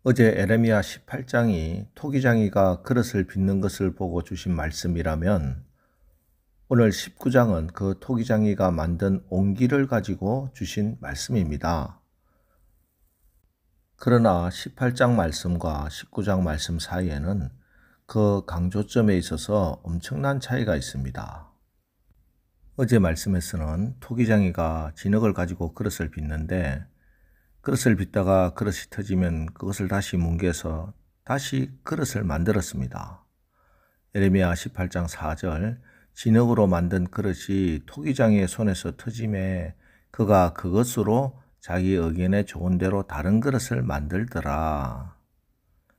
어제 에레미야 18장이 토기장이가 그릇을 빚는 것을 보고 주신 말씀이라면 오늘 19장은 그 토기장이가 만든 옹기를 가지고 주신 말씀입니다. 그러나 18장 말씀과 19장 말씀 사이에는 그 강조점에 있어서 엄청난 차이가 있습니다. 어제 말씀에서는 토기장이가 진흙을 가지고 그릇을 빚는데 그릇을 빚다가 그릇이 터지면 그것을 다시 뭉개서 다시 그릇을 만들었습니다. 에레미야 18장 4절 진흙으로 만든 그릇이 토기장이의 손에서 터짐에 그가 그것으로 자기 의견에 좋은 대로 다른 그릇을 만들더라.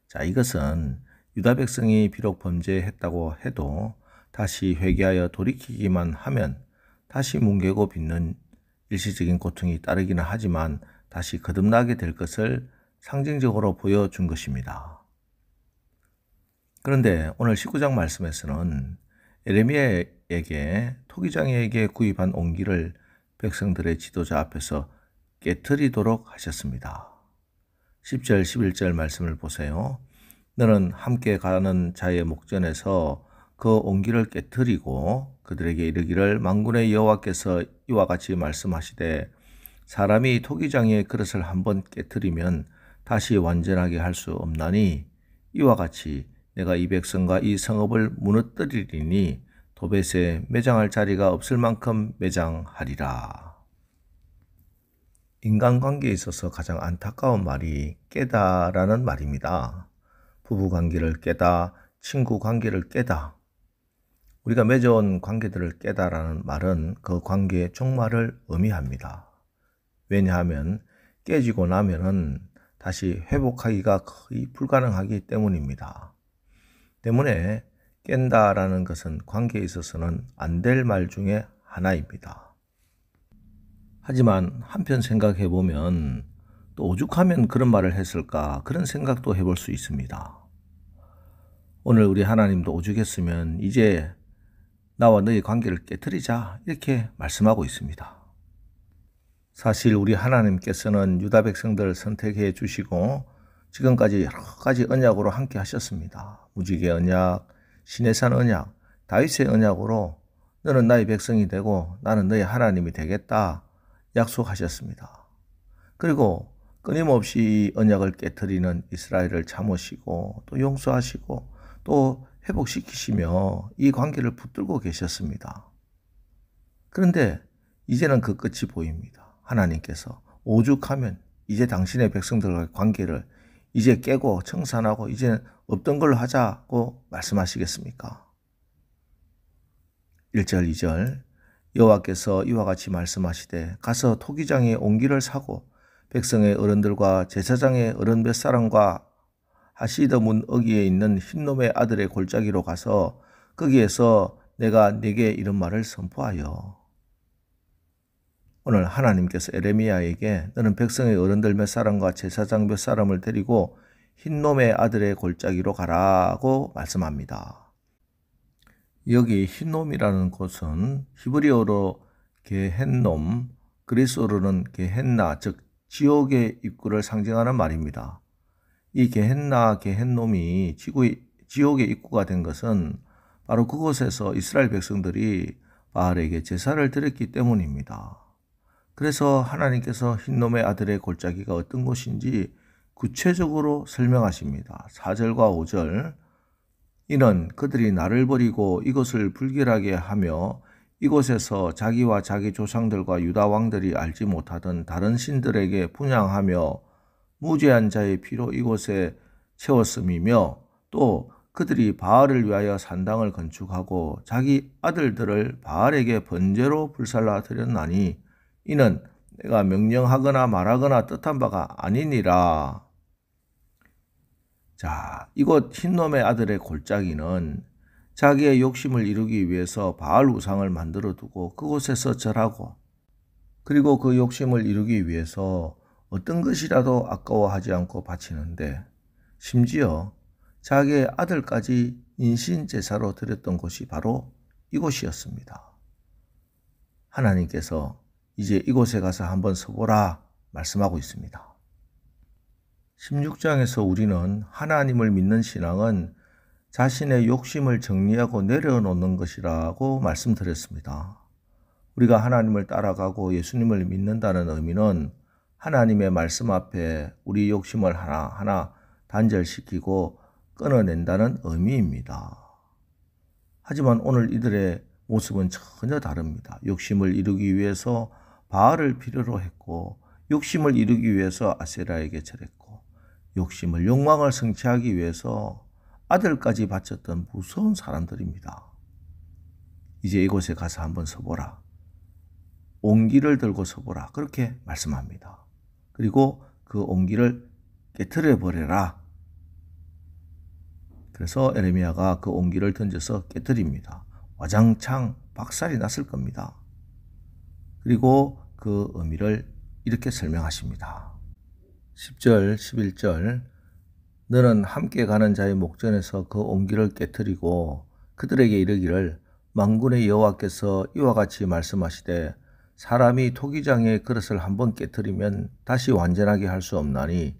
자, 이것은 유다 백성이 비록 범죄했다고 해도 다시 회개하여 돌이키기만 하면 다시 뭉개고 빚는 일시적인 고통이 따르기는 하지만 다시 거듭나게 될 것을 상징적으로 보여준 것입니다. 그런데 오늘 19장 말씀에서는 에레미야에게 토기장이에게 구입한 옹기를 백성들의 지도자 앞에서 깨트리도록 하셨습니다. 10절 11절 말씀을 보세요. 너는 함께 가는 자의 목전에서 그 옹기를 깨트리고 그들에게 이르기를 만군의 여호와께서 이와 같이 말씀하시되 사람이 토기장이의 그릇을 한번 깨트리면 다시 완전하게 할 수 없나니 이와 같이 내가 이 백성과 이 성읍을 무너뜨리리니 도벳에 매장할 자리가 없을 만큼 매장하리라. 인간관계에 있어서 가장 안타까운 말이 깨다라는 말입니다. 부부관계를 깨다, 친구관계를 깨다. 우리가 맺어온 관계들을 깨다라는 말은 그 관계의 종말을 의미합니다. 왜냐하면 깨지고 나면은 다시 회복하기가 거의 불가능하기 때문입니다. 때문에 깬다라는 것은 관계에 있어서는 안 될 말 중에 하나입니다. 하지만 한편 생각해 보면 또 오죽하면 그런 말을 했을까 그런 생각도 해볼 수 있습니다. 오늘 우리 하나님도 오죽했으면 이제 나와 너의 관계를 깨트리자 이렇게 말씀하고 있습니다. 사실 우리 하나님께서는 유다 백성들을 선택해 주시고 지금까지 여러 가지 언약으로 함께 하셨습니다. 무지개 언약, 시내산 언약, 다윗의 언약으로 너는 나의 백성이 되고 나는 너의 하나님이 되겠다 약속하셨습니다. 그리고 끊임없이 언약을 깨트리는 이스라엘을 참으시고 또 용서하시고 또 회복시키시며 이 관계를 붙들고 계셨습니다. 그런데 이제는 그 끝이 보입니다. 하나님께서 오죽하면 이제 당신의 백성들과의 관계를 이제 깨고 청산하고 이제 없던 걸로 하자고 말씀하시겠습니까? 1절 2절 여호와께서 이와 같이 말씀하시되 가서 토기장의 옹기를 사고 백성의 어른들과 제사장의 어른 몇 사람과 하시드 문 어귀에 있는 흰놈의 아들의 골짜기로 가서 거기에서 내가 네게 이런 말을 선포하여. 오늘 하나님께서 에레미야에게 너는 백성의 어른들 몇 사람과 제사장 몇 사람을 데리고 흰놈의 아들의 골짜기로 가라고 말씀합니다. 여기 흰놈이라는 곳은 히브리어로 게헨놈, 그리스어로는 게헨나, 즉 지옥의 입구를 상징하는 말입니다. 이 게헨나, 게헨놈이 지옥의 입구가 된 것은 바로 그곳에서 이스라엘 백성들이 바알에게 제사를 드렸기 때문입니다. 그래서 하나님께서 흰놈의 아들의 골짜기가 어떤 곳인지 구체적으로 설명하십니다. 4절과 5절 이는 그들이 나를 버리고 이것을 불결하게 하며 이곳에서 자기와 자기 조상들과 유다 왕들이 알지 못하던 다른 신들에게 분향하며 무죄한 자의 피로 이곳에 채웠음이며 또 그들이 바알을 위하여 산당을 건축하고 자기 아들들을 바알에게 번제로 불살라 드렸나니 이는 내가 명령하거나 말하거나 뜻한 바가 아니니라. 자, 이곳 흰놈의 아들의 골짜기는 자기의 욕심을 이루기 위해서 바알 우상을 만들어 두고 그곳에서 절하고 그리고 그 욕심을 이루기 위해서 어떤 것이라도 아까워하지 않고 바치는데 심지어 자기의 아들까지 인신제사로 드렸던 곳이 바로 이곳이었습니다. 하나님께서 이제 이곳에 가서 한번 서보라 말씀하고 있습니다. 16장에서 우리는 하나님을 믿는 신앙은 자신의 욕심을 정리하고 내려놓는 것이라고 말씀드렸습니다. 우리가 하나님을 따라가고 예수님을 믿는다는 의미는 하나님의 말씀 앞에 우리 욕심을 하나하나 단절시키고 끊어낸다는 의미입니다. 하지만 오늘 이들의 모습은 전혀 다릅니다. 욕심을 이루기 위해서 바알을 필요로 했고, 욕심을 이루기 위해서 아세라에게 절했고, 욕심을 욕망을 성취하기 위해서 아들까지 바쳤던 무서운 사람들입니다. 이제 이곳에 가서 한번 서보라. 옹기를 들고 서보라. 그렇게 말씀합니다. 그리고 그 옹기를 깨트려 버려라. 그래서 에레미야가 그 옹기를 던져서 깨트립니다. 와장창 박살이 났을 겁니다. 그리고 그 의미를 이렇게 설명하십니다. 10절, 11절 너는 함께 가는 자의 목전에서 그 옹기를 깨트리고 그들에게 이르기를 만군의 여호와께서 이와 같이 말씀하시되 사람이 토기장의 그릇을 한번 깨트리면 다시 완전하게 할 수 없나니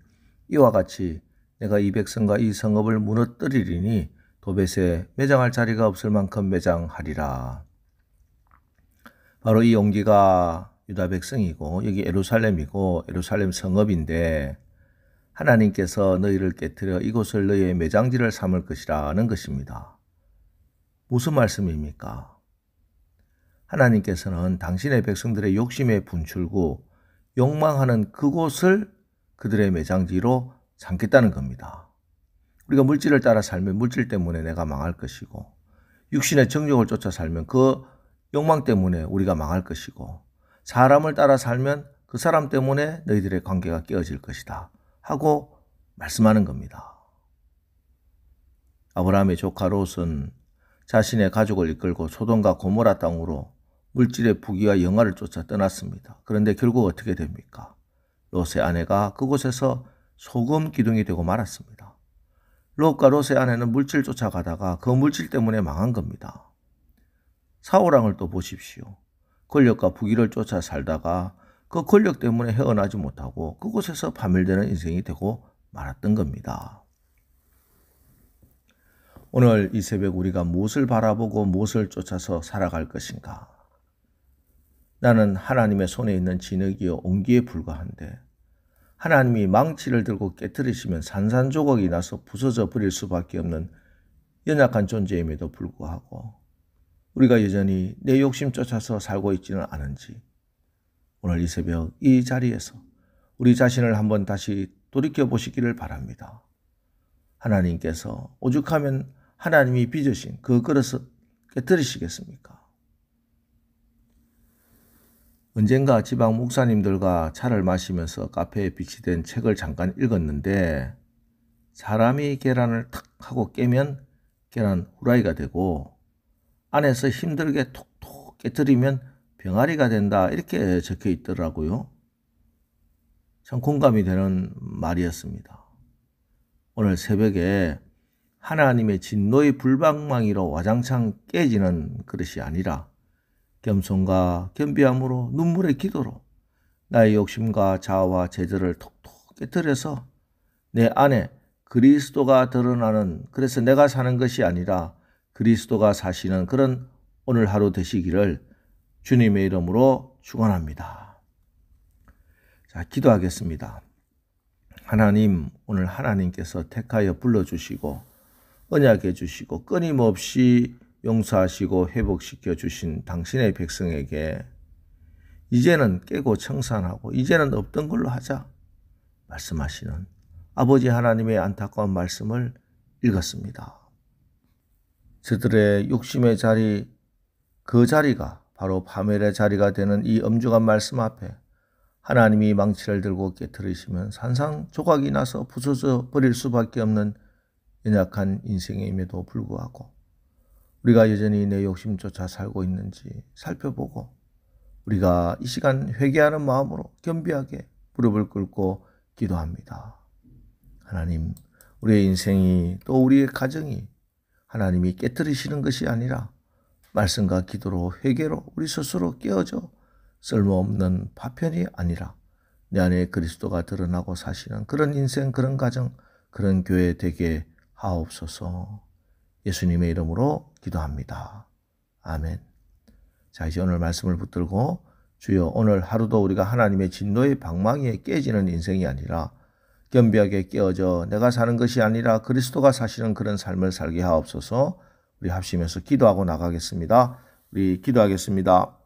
이와 같이 내가 이 백성과 이 성읍을 무너뜨리리니 도벳에 매장할 자리가 없을 만큼 매장하리라. 바로 이 옹기가 유다 백성이고 여기 예루살렘이고 예루살렘 성읍인데 하나님께서 너희를 깨트려 이곳을 너희의 매장지를 삼을 것이라는 것입니다. 무슨 말씀입니까? 하나님께서는 당신의 백성들의 욕심의 분출구, 욕망하는 그곳을 그들의 매장지로 삼겠다는 겁니다. 우리가 물질을 따라 살면 물질 때문에 내가 망할 것이고, 육신의 정욕을 쫓아 살면 그 욕망 때문에 우리가 망할 것이고, 사람을 따라 살면 그 사람 때문에 너희들의 관계가 깨어질 것이다 하고 말씀하는 겁니다. 아브라함의 조카 롯은 자신의 가족을 이끌고 소돔과 고모라 땅으로 물질의 부귀와 영화를 쫓아 떠났습니다. 그런데 결국 어떻게 됩니까? 롯의 아내가 그곳에서 소금 기둥이 되고 말았습니다. 롯과 롯의 아내는 물질 쫓아가다가 그 물질 때문에 망한 겁니다. 사울왕을 또 보십시오. 권력과 부귀를 쫓아 살다가 그 권력 때문에 헤어나지 못하고 그곳에서 파멸되는 인생이 되고 말았던 겁니다. 오늘 이 새벽 우리가 무엇을 바라보고 무엇을 쫓아서 살아갈 것인가? 나는 하나님의 손에 있는 진흙이요 옹기에 불과한데 하나님이 망치를 들고 깨트리시면 산산조각이 나서 부서져 버릴 수밖에 없는 연약한 존재임에도 불구하고 우리가 여전히 내 욕심 쫓아서 살고 있지는 않은지 오늘 이 새벽 이 자리에서 우리 자신을 한번 다시 돌이켜보시기를 바랍니다. 하나님께서 오죽하면 하나님이 빚으신 그 그릇을 깨트리시겠습니까? 언젠가 지방 목사님들과 차를 마시면서 카페에 비치된 책을 잠깐 읽었는데 사람이 계란을 탁 하고 깨면 계란 후라이가 되고 안에서 힘들게 톡톡 깨트리면 병아리가 된다 이렇게 적혀 있더라고요. 참 공감이 되는 말이었습니다. 오늘 새벽에 하나님의 진노의 불방망이로 와장창 깨지는 그릇이 아니라 겸손과 겸비함으로 눈물의 기도로 나의 욕심과 자아와 죄들을 톡톡 깨트려서 내 안에 그리스도가 드러나는 그래서 내가 사는 것이 아니라 그리스도가 사시는 그런 오늘 하루 되시기를 주님의 이름으로 축원합니다. 자, 기도하겠습니다. 하나님, 오늘 하나님께서 택하여 불러주시고 언약해 주시고 끊임없이 용서하시고 회복시켜 주신 당신의 백성에게 이제는 깨고 청산하고 이제는 없던 걸로 하자 말씀하시는 아버지 하나님의 안타까운 말씀을 읽었습니다. 저들의 욕심의 자리, 그 자리가 바로 파멸의 자리가 되는 이 엄중한 말씀 앞에 하나님이 망치를 들고 깨트리시면 산산조각이 나서 부서져 버릴 수밖에 없는 연약한 인생임에도 불구하고 우리가 여전히 내 욕심 쫓아 살고 있는지 살펴보고 우리가 이 시간 회개하는 마음으로 겸비하게 무릎을 꿇고 기도합니다. 하나님, 우리의 인생이 또 우리의 가정이 하나님이 깨트리시는 것이 아니라 말씀과 기도로 회개로 우리 스스로 깨어져 쓸모없는 파편이 아니라 내 안에 그리스도가 드러나고 사시는 그런 인생, 그런 가정, 그런 교회 되게 하옵소서. 예수님의 이름으로 기도합니다. 아멘. 자, 이제 오늘 말씀을 붙들고 주여 오늘 하루도 우리가 하나님의 진노의 방망이에 깨지는 인생이 아니라 겸비하게 깨어져 내가 사는 것이 아니라 그리스도가 사시는 그런 삶을 살게 하옵소서. 우리 합심해서 기도하고 나가겠습니다. 우리 기도하겠습니다.